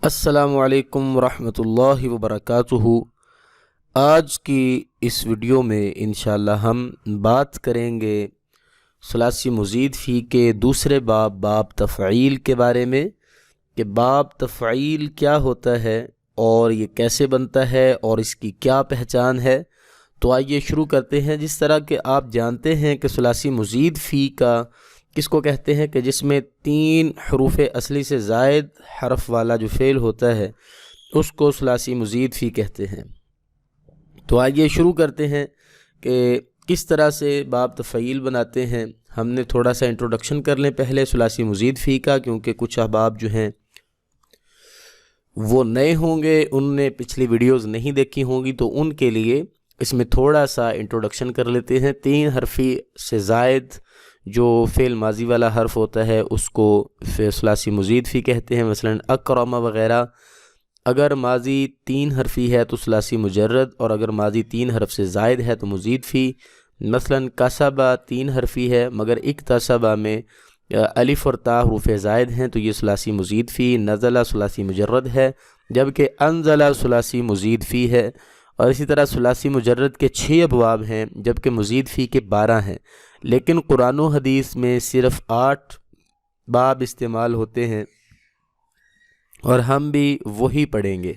السلام علیکم ورحمۃ اللہ وبرکاتہ۔ آج کی اس ویڈیو میں انشاءاللہ ہم بات کریں گے ثلاثی مزید فی کے دوسرے باب تفعیل کے بارے میں کہ باب تفعیل کیا ہوتا ہے اور یہ کیسے بنتا ہے اور اس کی کیا پہچان ہے۔ تو آئیے شروع کرتے ہیں۔ جس طرح کہ آپ جانتے ہیں کہ ثلاثی مزید فی کا کس کو کہتے ہیں کہ جس میں 3 حروف اصلی سے زائد حرف والا جو فعل ہوتا ہے اس کو ثلاثی مزید فی کہتے ہیں۔ تو آئیے شروع کرتے ہیں کہ کس طرح سے باب تفعیل بناتے ہیں۔ ہم نے تھوڑا سا انٹروڈکشن کر لیں پہلے ثلاثی مزید فی کا، کیونکہ کچھ احباب جو ہیں وہ نئے ہوں گے، ان نے پچھلی ویڈیوز نہیں دیکھی ہوں گی، تو ان کے لیے اس میں تھوڑا سا انٹروڈکشن کر لیتے ہیں۔ 3 حرفی سے زائد جو فعل ماضی والا حرف ہوتا ہے اس کو ثلاثی مزید فی کہتے ہیں، مثلا اکرم وغیرہ۔ اگر ماضی 3 حرفی ہے تو ثلاثی مجرد، اور اگر ماضی 3 حرف سے زائد ہے تو مزید فی۔ مثلا کسبہ 3 حرفی ہے مگر اکتسبہ میں الف اور تا حروف زائد ہیں تو یہ ثلاثی مزید فی۔ نزلہ ثلاثی مجرد ہے جبکہ انزلہ ثلاثی مزید فی ہے۔ اور اسی طرح ثلاثی مجرد کے 6 ابواب ہیں جبکہ مزید فی کے 12 ہیں، لیکن قرآن و حدیث میں صرف 8 باب استعمال ہوتے ہیں اور ہم بھی وہی پڑھیں گے۔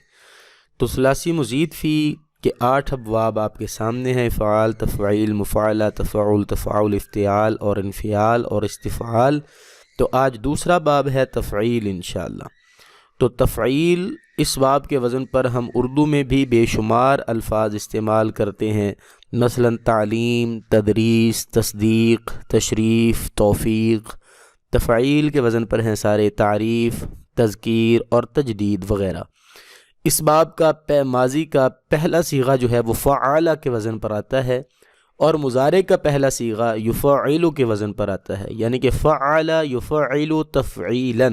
تو ثلاثی مزید فی کے 8 ابواب آپ کے سامنے ہیں: افعال، تفعیل، مفاعلہ، تفاعل، تفاعل، افتعال اور انفعال اور استفعال۔ تو آج دوسرا باب ہے تفعیل انشاءاللہ۔ تو تفعیل اس باب کے وزن پر ہم اردو میں بھی بے شمار الفاظ استعمال کرتے ہیں، مثلا تعلیم، تدریس، تصدیق، تشریف، توفیق۔ تفعیل کے وزن پر ہیں سارے تعریف، تذکیر اور تجدید وغیرہ۔ اس باب کا ماضی کا پہلا صیغہ جو ہے وہ فعال کے وزن پر آتا ہے، اور مضارع کا پہلا صیغہ یفعل کے وزن پر آتا ہے، یعنی کہ فعل یفعل تفعیلا۔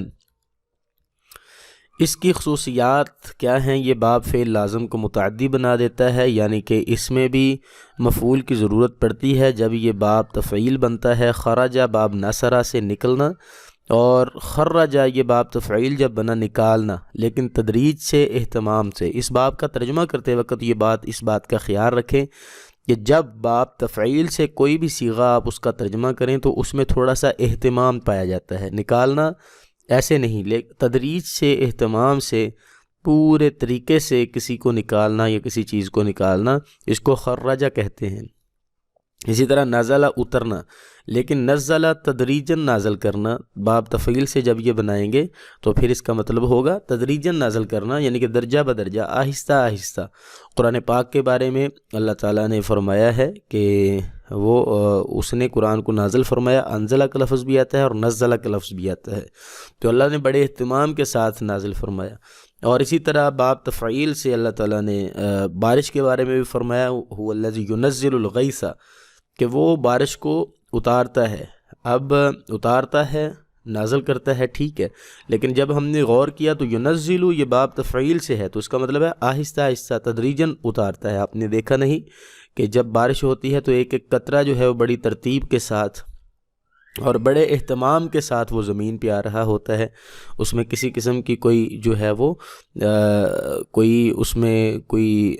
اس کی خصوصیات کیا ہیں؟ یہ باب فعل لازم کو متعدی بنا دیتا ہے، یعنی کہ اس میں بھی مفعول کی ضرورت پڑتی ہے جب یہ باب تفعیل بنتا ہے۔ خرجہ باب نصرہ سے نکلنا، اور خرجہ یہ باب تفعیل جب بنا نکالنا، لیکن تدریج سے، اہتمام سے۔ اس باب کا ترجمہ کرتے وقت اس بات کا خیال رکھیں کہ جب باب تفعیل سے کوئی بھی صیغہ آپ اس کا ترجمہ کریں تو اس میں تھوڑا سا اہتمام پایا جاتا ہے، نکالنا ایسے نہیں، لیکن تدریج سے، اہتمام سے، پورے طریقے سے کسی کو نکالنا یا کسی چیز کو نکالنا، اس کو خرجہ کہتے ہیں۔ اسی طرح نزلہ اترنا، لیکن نزلہ تدریجاً نازل کرنا۔ باب تفعیل سے جب یہ بنائیں گے تو پھر اس کا مطلب ہوگا تدریجاً نازل کرنا، یعنی کہ درجہ بدرجہ، آہستہ آہستہ۔ قرآن پاک کے بارے میں اللہ تعالیٰ نے فرمایا ہے کہ اس نے قرآن کو نازل فرمایا، انزلہ کا لفظ بھی آتا ہے اور نزلہ کا لفظ بھی آتا ہے، تو اللہ نے بڑے اہتمام کے ساتھ نازل فرمایا۔ اور اسی طرح باب تفعیل سے اللہ تعالیٰ نے بارش کے بارے میں بھی فرمایا، هو الذی ينزل الغیث، کہ وہ بارش کو اتارتا ہے۔ اب اتارتا ہے، نازل کرتا ہے، ٹھیک ہے، لیکن جب ہم نے غور کیا تو ینزل یہ باب تفعیل سے ہے، تو اس کا مطلب ہے آہستہ آہستہ، تدریجاً اتارتا ہے۔ آپ نے دیکھا نہیں کہ جب بارش ہوتی ہے تو ایک ایک قطرہ جو ہے وہ بڑی ترتیب کے ساتھ اور بڑے اہتمام کے ساتھ وہ زمین پہ آ رہا ہوتا ہے، اس میں کسی قسم کی کوئی جو ہے وہ اس میں کوئی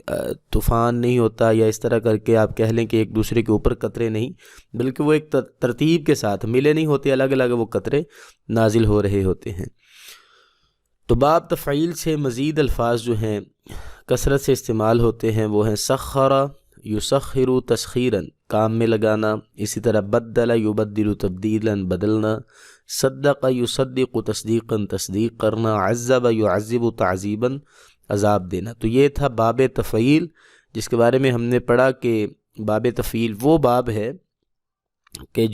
طوفان نہیں ہوتا، یا اس طرح کر کے آپ کہہ لیں کہ ایک دوسرے کے اوپر قطرے نہیں، بلکہ وہ ایک ترتیب کے ساتھ ملے نہیں ہوتے، الگ الگ وہ قطرے نازل ہو رہے ہوتے ہیں۔ تو باب تفعیل سے مزید الفاظ جو ہیں کثرت سے استعمال ہوتے ہیں، وہ ہیں سخر یسخر تسخیرا، کام میں لگانا۔ اسی طرح بدل یبدل تبدیلا، بدلنا۔ صدق یصدق تصدیقا، تصدیق کرنا۔ عذب یعذب تعذیبا، عذاب دینا۔ تو یہ تھا باب تفعیل، جس کے بارے میں ہم نے پڑھا کہ باب تفعیل وہ باب ہے کہ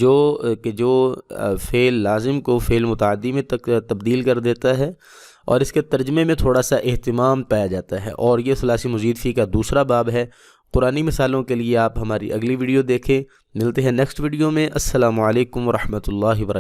جو فعل لازم کو فعل متعدی میں تبدیل کر دیتا ہے، اور اس کے ترجمے میں تھوڑا سا اہتمام پایا جاتا ہے، اور یہ ثلاثی مزید فی کا دوسرا باب ہے۔ قرآنی مثالوں کے لیے آپ ہماری اگلی ویڈیو دیکھیں۔ ملتے ہیں نیکسٹ ویڈیو میں۔ السلام علیکم ورحمۃ اللہ وبرکاتہ۔